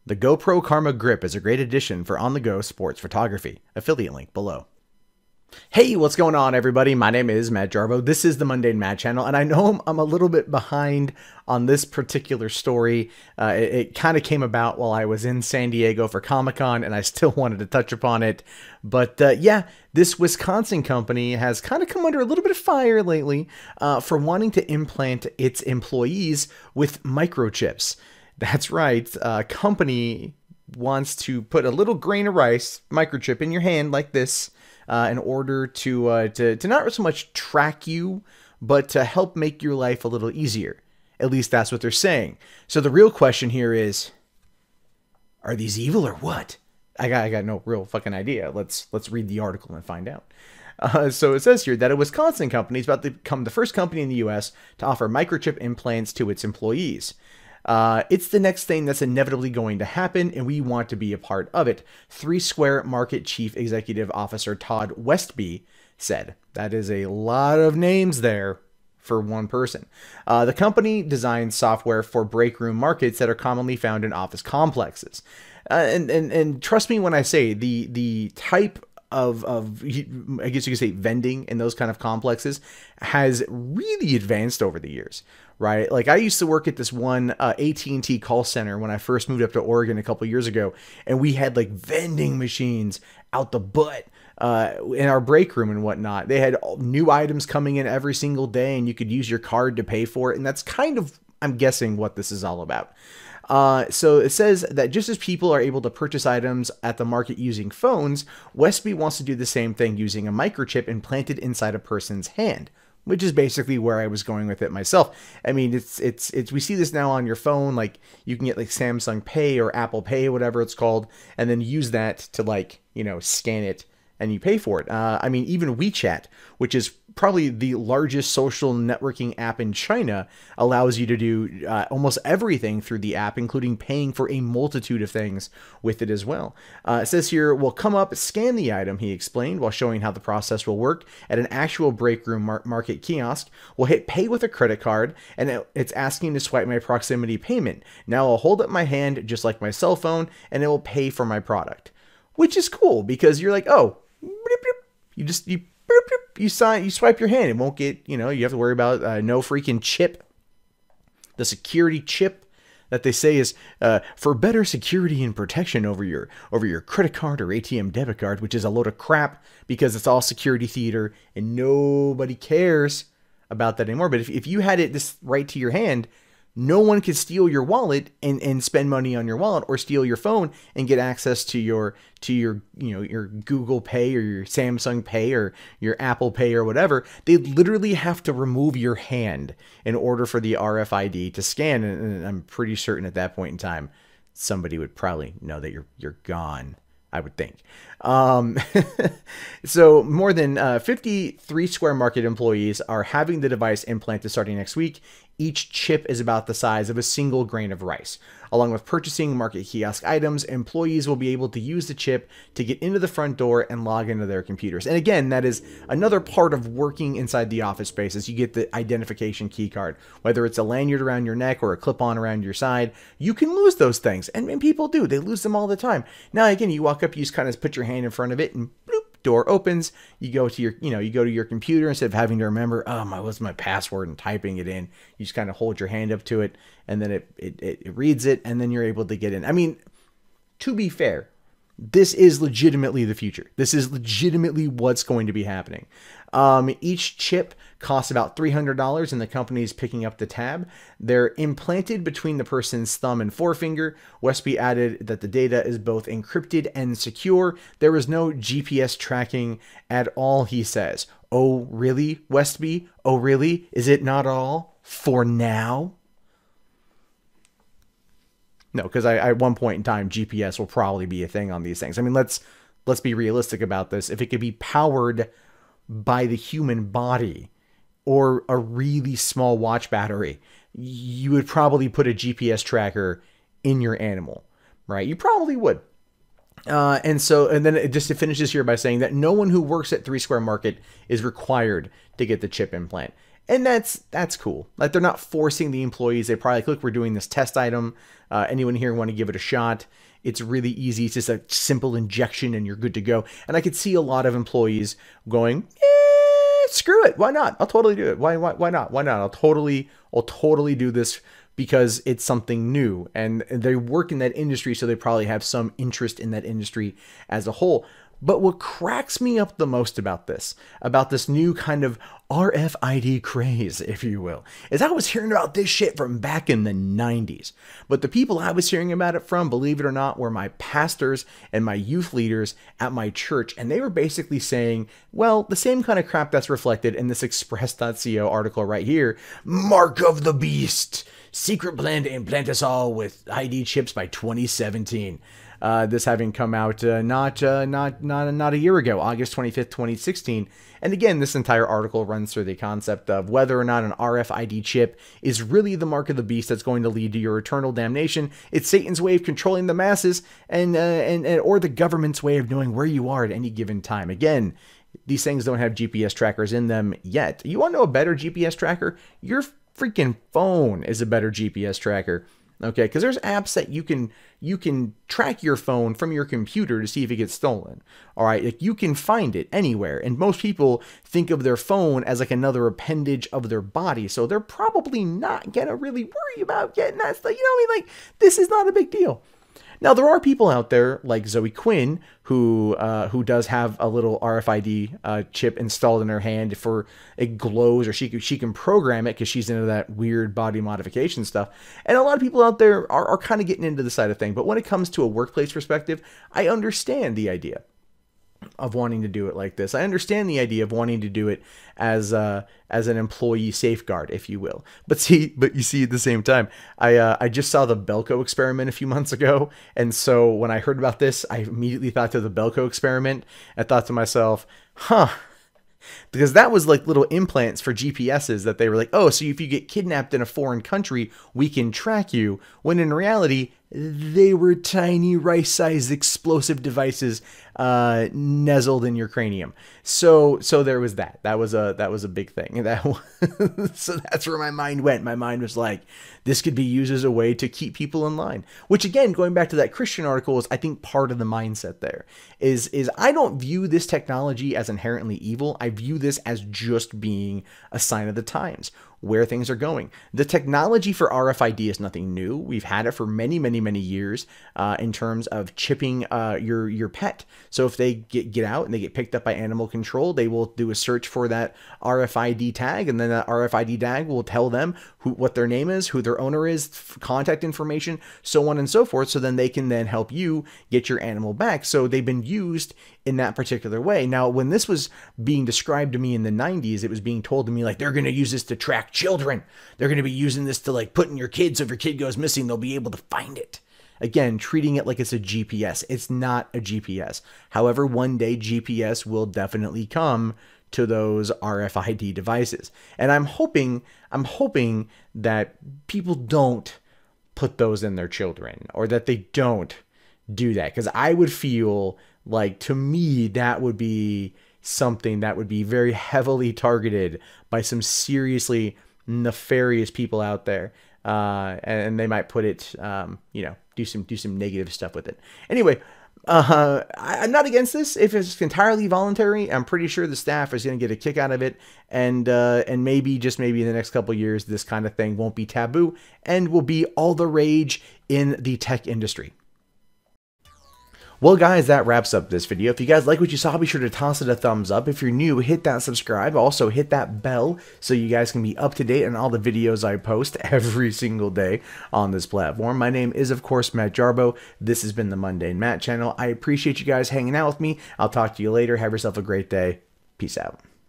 The GoPro Karma Grip is a great addition for on-the-go sports photography. Affiliate link below. Hey, what's going on, everybody? My name is Matt Jarbo. This is the Mundane Matt channel, and I know I'm a little bit behind on this particular story. It kind of came about while I was in San Diego for Comic-Con, and I still wanted to touch upon it. But yeah, this Wisconsin company has kind of come under a little bit of fire lately for wanting to implant its employees with microchips. That's right. A company wants to put a little grain of rice microchip in your hand like this in order to not so much track you, but to help make your life a little easier. At least that's what they're saying. So the real question here is, are these evil or what? I got no real fucking idea. Let's read the article and find out. So it says here that a Wisconsin company is about to become the first company in the U.S. to offer microchip implants to its employees. It's the next thing that's inevitably going to happen, and we want to be a part of it, 3 Square Market Chief Executive Officer Todd Westby said. That is a lot of names there for one person. The company designs software for break room markets that are commonly found in office complexes. And trust me when I say the type of I guess you could say vending in those kind of complexes has really advanced over the years, right? Like I used to work at this one AT&T call center when I first moved up to Oregon a couple years ago, and we had like vending machines out the butt in our break room and whatnot. They had new items coming in every single day, and you could use your card to pay for it, and that's kind of, I'm guessing, what this is all about. So it says that just as people are able to purchase items at the market using phones, Westby wants to do the same thing using a microchip implanted inside a person's hand, which is basically where I was going with it myself. I mean, it's we see this now on your phone. Like you can get like Samsung Pay or Apple Pay, whatever it's called, and then use that to like, you know, scan it and you pay for it. I mean, even WeChat, which is probably the largest social networking app in China, allows you to do almost everything through the app, including paying for a multitude of things with it as well. It says here, we'll come up, scan the item, he explained, while showing how the process will work at an actual break room market kiosk. We'll hit pay with a credit card, and it's asking to swipe my proximity payment. Now I'll hold up my hand just like my cell phone, and it will pay for my product. Which is cool, because you're like, oh, you swipe your hand. It won't get, you know, you have to worry about no freaking chip. The security chip that they say is for better security and protection over your credit card or ATM debit card, which is a load of crap because it's all security theater and nobody cares about that anymore. But if you had it this right to your hand, no one could steal your wallet and spend money on your wallet, or steal your phone and get access to your you know, your Google Pay or your Samsung Pay or your Apple Pay or whatever. They literally have to remove your hand in order for the RFID to scan, and I'm pretty certain at that point in time somebody would probably know that you're gone, I would think. So more than 53 Square Market employees are having the device implanted starting next week. Each chip is about the size of a single grain of rice. Along with purchasing market kiosk items, employees will be able to use the chip to get into the front door and log into their computers. And again, that is another part of working inside the office space, is you get the identification key card. Whether it's a lanyard around your neck or a clip-on around your side, you can lose those things. And people do. They lose them all the time. Now, again, you walk up, you just kind of put your hand in front of it and bloop, door opens. You go to your, you go to your computer instead of having to remember, oh, what's my password, and typing it in. You just kind of hold your hand up to it, and then it reads it, and then you're able to get in. I mean, to be fair, this is legitimately the future. This is legitimately what's going to be happening. Each chip costs about $300, and the company's picking up the tab. They're implanted between the person's thumb and forefinger. Westby added that the data is both encrypted and secure. There is no GPS tracking at all, he says. Oh, really, Westby? Oh, really? Is it not all for now? No, because at one point in time, GPS will probably be a thing on these things. I mean, let's be realistic about this. If it could be powered by the human body or a really small watch battery, you would probably put a GPS tracker in your animal, right? You probably would. And then it just finishes here by saying that no one who works at 3 Square Market is required to get the chip implant. And that's cool. Like, they're not forcing the employees. They probably like, look, we're doing this test item. Anyone here want to give it a shot? It's really easy. It's just a simple injection and you're good to go. And I could see a lot of employees going, screw it. Why not? I'll totally do it. Why not? Why not? I'll totally do this because it's something new. And they work in that industry, so they probably have some interest in that industry as a whole. But what cracks me up the most about this new kind of RFID craze, if you will, is I was hearing about this shit from back in the 90s. But the people I was hearing about it from, believe it or not, were my pastors and my youth leaders at my church. And they were basically saying, well, the same kind of crap that's reflected in this Express.co article right here. Mark of the Beast. Secret plan to implant us all with ID chips by 2017. This having come out not a year ago, August 25th, 2016. And again, this entire article runs through the concept of whether or not an RFID chip is really the mark of the beast that's going to lead to your eternal damnation. It's Satan's way of controlling the masses and or the government's way of knowing where you are at any given time. Again, these things don't have GPS trackers in them yet. You want to know a better GPS tracker? Your freaking phone is a better GPS tracker. Okay, because there's apps that you can track your phone from your computer to see if it gets stolen. All right, like you can find it anywhere, and most people think of their phone as like another appendage of their body, so they're probably not gonna really worry about getting that stuff. You know what I mean? Like, this is not a big deal. Now, there are people out there like Zoe Quinn who does have a little RFID chip installed in her hand for it glows, or she can program it because she's into that weird body modification stuff. And a lot of people out there are kind of getting into the side of thing. But when it comes to a workplace perspective, I understand the idea of wanting to do it like this. I understand the idea of wanting to do it as an employee safeguard, if you will. But you see, at the same time, I just saw the Belko experiment a few months ago, and so when I heard about this, I immediately thought to the Belko experiment. I thought to myself, huh. Because that was like little implants for GPSs that they were like, oh, so if you get kidnapped in a foreign country, we can track you. When in reality, they were tiny rice-sized explosive devices nuzzled in your cranium. So there was that. That was a big thing. So that's where my mind went. My mind was like, this could be used as a way to keep people in line. Which again, going back to that Christian article, is I think part of the mindset there is I don't view this technology as inherently evil. I view this as just being a sign of the times, where things are going. The technology for RFID is nothing new. We've had it for many years in terms of chipping your pet. So if they get out and they get picked up by animal control, they will do a search for that RFID tag, and then that RFID tag will tell them what their name is, who their owner is, contact information, so on and so forth. So then they can then help you get your animal back. So they've been used in that particular way. Now, when this was being described to me in the 90s, it was being told to me like, they're going to use this to track children. They're going to be using this to like put in your kids. So if your kid goes missing, they'll be able to find it. Again, treating it like it's a GPS. It's not a GPS. However, one day GPS will definitely come to those RFID devices. And I'm hoping that people don't put those in their children, or that they don't do that. Because I would feel like, to me, that would be something that would be very heavily targeted by some seriously nefarious people out there. And they might put it, do some negative stuff with it. Anyway, I'm not against this. If it's entirely voluntary, I'm pretty sure the staff is going to get a kick out of it. And maybe, just maybe in the next couple of years, this kind of thing won't be taboo and will be all the rage in the tech industry. Well, guys, that wraps up this video. If you guys like what you saw, be sure to toss it a thumbs up. If you're new, hit that subscribe. Also, hit that bell so you guys can be up to date on all the videos I post every single day on this platform. My name is, of course, Matt Jarbo. This has been the Mundane Matt channel. I appreciate you guys hanging out with me. I'll talk to you later. Have yourself a great day. Peace out.